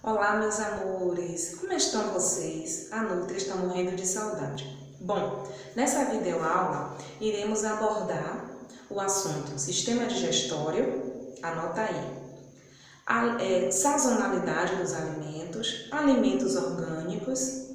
Olá, meus amores! Como estão vocês? A Nutri está morrendo de saudade. Bom, nessa videoaula iremos abordar o assunto sistema digestório, anota aí, sazonalidade dos alimentos, alimentos orgânicos,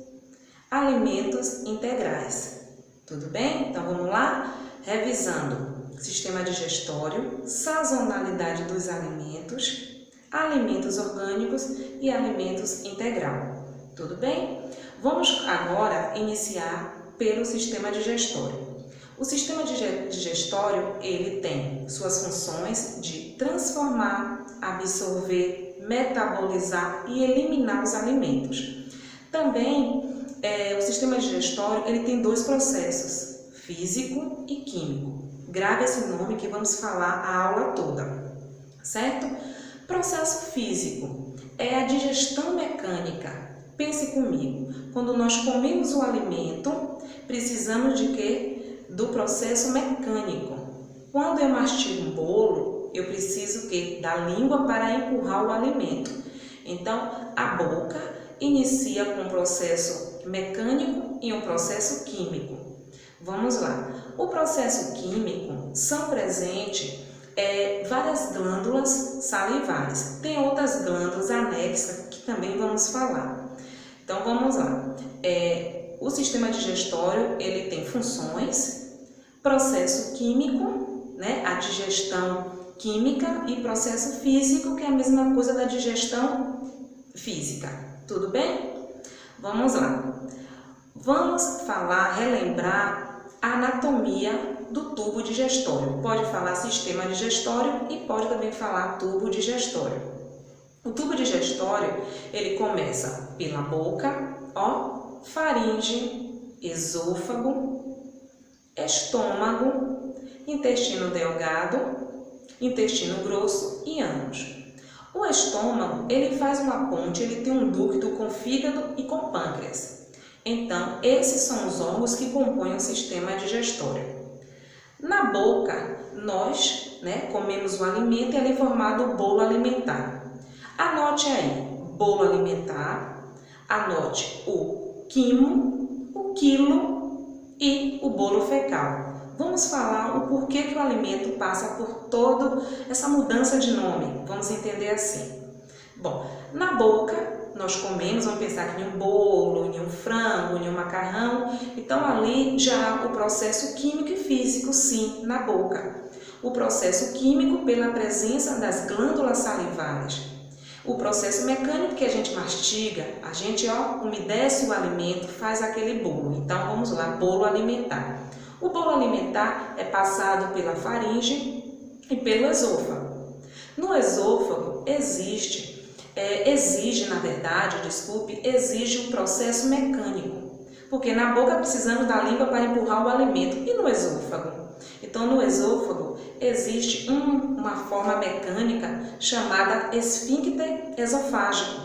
alimentos integrais. Tudo bem? Então vamos lá? Revisando: sistema digestório, sazonalidade dos alimentos, alimentos orgânicos e alimentos integral. Tudo bem? Vamos agora iniciar pelo sistema digestório. O sistema digestório, ele tem suas funções de transformar, absorver, metabolizar e eliminar os alimentos. Também, o sistema digestório, ele tem dois processos, físico e químico. Grave esse nome que vamos falar a aula toda, certo? Processo físico é a digestão mecânica. Pense comigo, quando nós comemos o alimento, precisamos de quê? Do processo mecânico. Quando eu mastigo um bolo, eu preciso quê? Da língua para empurrar o alimento. Então, a boca inicia com um processo mecânico e um processo químico. Vamos lá. O processo químico são presentes várias glândulas salivares. Tem outras glândulas anexas que também vamos falar. Então vamos lá. O sistema digestório, ele tem funções, processo químico, né, a digestão química, e processo físico, que é a mesma coisa da digestão física. Tudo bem? Vamos lá. Vamos falar, relembrar a anatomia do tubo digestório. Pode falar sistema digestório e pode também falar tubo digestório. O tubo digestório, ele começa pela boca, faringe, esôfago, estômago, intestino delgado, intestino grosso e ânus. O estômago, ele faz uma ponte, ele tem um ducto com fígado e com pâncreas. Então, esses são os órgãos que compõem o sistema digestório. Na boca, nós comemos o alimento e ele é formado o bolo alimentar. Anote aí, bolo alimentar, anote o quimo, o quilo e o bolo fecal. Vamos falar o porquê que o alimento passa por toda essa mudança de nome. Vamos entender assim. Bom, na boca, nós comemos, vamos pensar que em um bolo, em um frango, em um macarrão. Então, ali já há o processo químico e físico, sim, na boca. O processo químico pela presença das glândulas salivares. O processo mecânico que a gente mastiga, a gente umedece o alimento, faz aquele bolo. Então, vamos lá, bolo alimentar. O bolo alimentar é passado pela faringe e pelo esôfago. No esôfago exige um processo mecânico, porque na boca precisamos da língua para empurrar o alimento, e no esôfago? Então, no esôfago existe uma forma mecânica chamada esfíncter esofágico.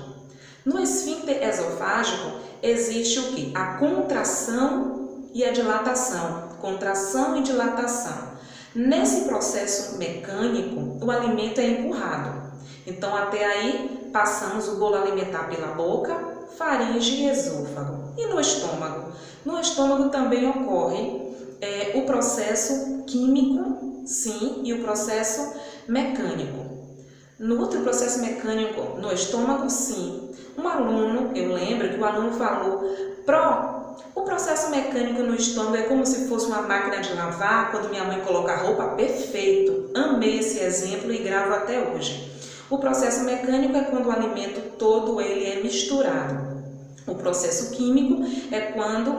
No esfíncter esofágico existe o quê? A contração e a dilatação. Contração e dilatação. Nesse processo mecânico, o alimento é empurrado. Então, até aí, passamos o bolo alimentar pela boca, faringe e esôfago. E no estômago? No estômago também ocorre o processo químico, sim, e o processo mecânico. No outro processo mecânico, no estômago, sim. Um aluno, eu lembro que o aluno falou, o processo mecânico no estômago é como se fosse uma máquina de lavar, quando minha mãe coloca a roupa, perfeito. Amei esse exemplo e gravo até hoje. O processo mecânico é quando o alimento todo ele é misturado. O processo químico é quando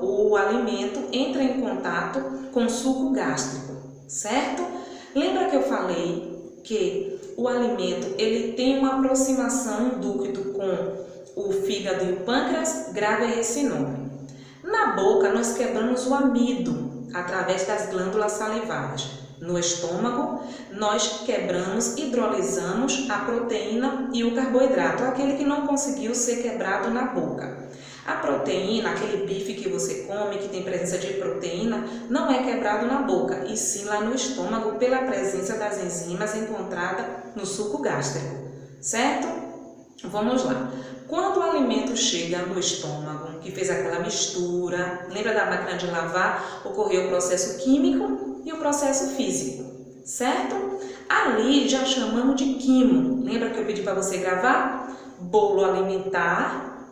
o alimento entra em contato com o suco gástrico, certo? Lembra que eu falei que o alimento ele tem uma aproximação, um ducto com o fígado e o pâncreas? Grave esse nome. Na boca nós quebramos o amido através das glândulas salivares. No estômago, nós quebramos, hidrolisamos a proteína e o carboidrato, aquele que não conseguiu ser quebrado na boca. A proteína, aquele bife que você come, que tem presença de proteína, não é quebrado na boca, e sim lá no estômago, pela presença das enzimas encontradas no suco gástrico, certo? Vamos lá. Quando o alimento chega no estômago, que fez aquela mistura, lembra da máquina de lavar? Ocorreu o processo químico e o processo físico, certo? Ali já chamamos de quimo. Lembra que eu pedi para você gravar? Bolo alimentar,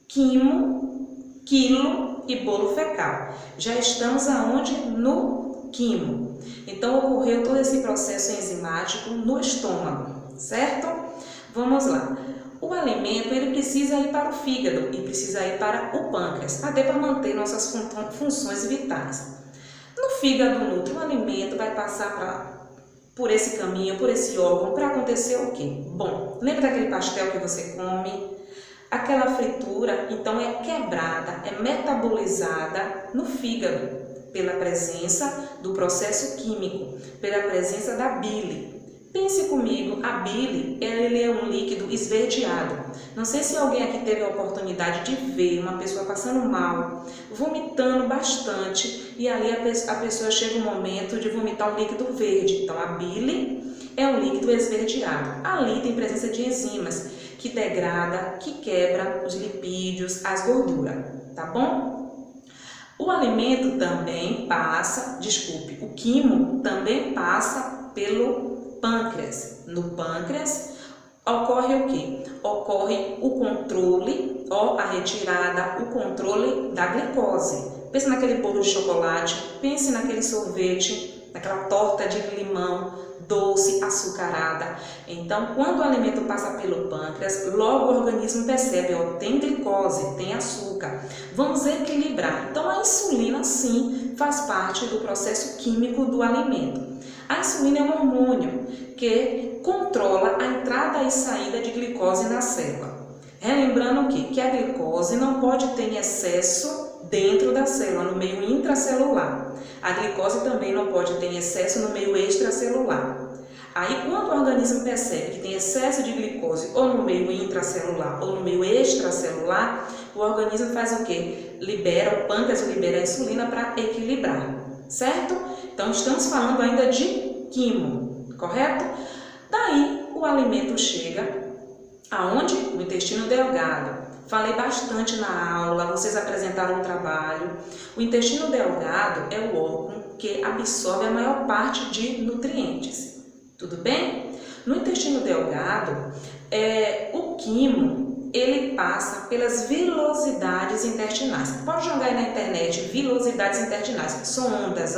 quimo, quilo e bolo fecal. Já estamos aonde? No quimo. Então, ocorreu todo esse processo enzimático no estômago, certo? Vamos lá. O alimento ele precisa ir para o fígado e precisa ir para o pâncreas, até para manter nossas funções vitais. No fígado nútreo, o alimento vai passar por esse caminho, por esse órgão, para acontecer o quê? Bom, lembra daquele pastel que você come? Aquela fritura, então, é quebrada, é metabolizada no fígado, pela presença do processo químico, pela presença da bile. Pense comigo, a bile, ele é um líquido esverdeado. Não sei se alguém aqui teve a oportunidade de ver uma pessoa passando mal, vomitando bastante, e ali a pessoa chega um momento de vomitar um líquido verde. Então, a bile é um líquido esverdeado. Ali tem presença de enzimas que degrada, que quebra os lipídios, as gorduras, tá bom? O alimento também passa, o quimo também passa pelo pâncreas. No pâncreas ocorre o quê? Ocorre o controle, a retirada, o controle da glicose. Pense naquele bolo de chocolate, pense naquele sorvete, naquela torta de limão, doce, açucarada. Então, quando o alimento passa pelo pâncreas, logo o organismo percebe, tem glicose, tem açúcar. Vamos equilibrar. Então, a insulina, sim, faz parte do processo químico do alimento. A insulina é um hormônio que controla a entrada e saída de glicose na célula. Relembrando o quê? Que a glicose não pode ter excesso dentro da célula, no meio intracelular. A glicose também não pode ter excesso no meio extracelular. Aí, quando o organismo percebe que tem excesso de glicose ou no meio intracelular ou no meio extracelular, o organismo faz o quê? O pâncreas libera a insulina para equilibrar, certo? Então, estamos falando ainda de quimo, correto? Daí, o alimento chega aonde? No intestino delgado. Falei bastante na aula, vocês apresentaram um trabalho. O intestino delgado é o órgão que absorve a maior parte de nutrientes. Tudo bem? No intestino delgado, o quimo, ele passa pelas vilosidades intestinais. Pode jogar aí na internet, vilosidades intestinais. São ondas,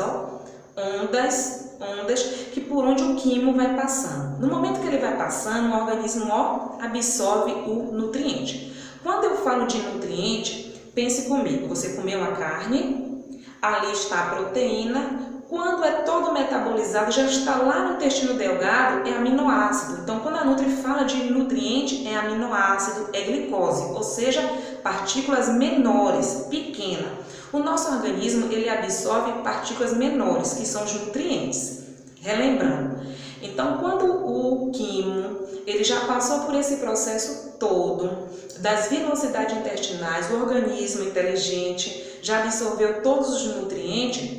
ondas que por onde o quimo vai passando. No momento que ele vai passando, o organismo absorve o nutriente. Quando eu falo de nutriente, pense comigo, você comeu a carne, ali está a proteína, quando é todo metabolizado, já está lá no intestino delgado, é aminoácido. Então, quando a Nutri fala de nutriente, é aminoácido, é glicose, ou seja, partículas menores, pequenas. O nosso organismo, ele absorve partículas menores, que são os nutrientes. Relembrando. Então, quando o quimo, ele já passou por esse processo todo, das vilosidades intestinais, o organismo inteligente já absorveu todos os nutrientes,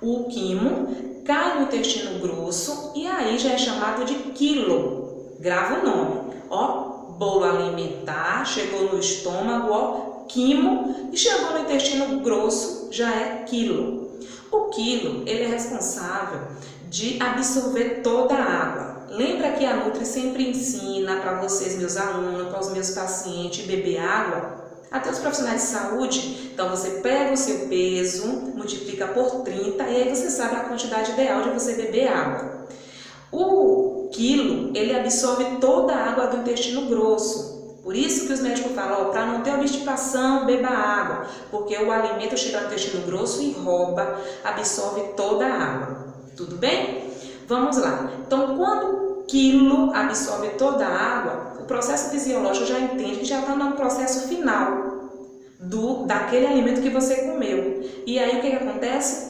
o quimo cai no intestino grosso e aí já é chamado de quilo. Grava o nome. Bolo alimentar, chegou no estômago, quimo, e chegou no intestino grosso, já é quilo. O quilo, ele é responsável de absorver toda a água. Lembra que a Nutri sempre ensina para vocês, meus alunos, para os meus pacientes, beber água? Até os profissionais de saúde. Então, você pega o seu peso, multiplica por 30 e aí você sabe a quantidade ideal de você beber água. O quilo, ele absorve toda a água do intestino grosso. Por isso que os médicos falam, para não ter obstipação, beba água. Porque o alimento chega no intestino grosso e rouba, absorve toda a água. Tudo bem? Vamos lá. Então, quando o quilo absorve toda a água, o processo fisiológico já entende que já está no processo final daquele alimento que você comeu. E aí, o que acontece?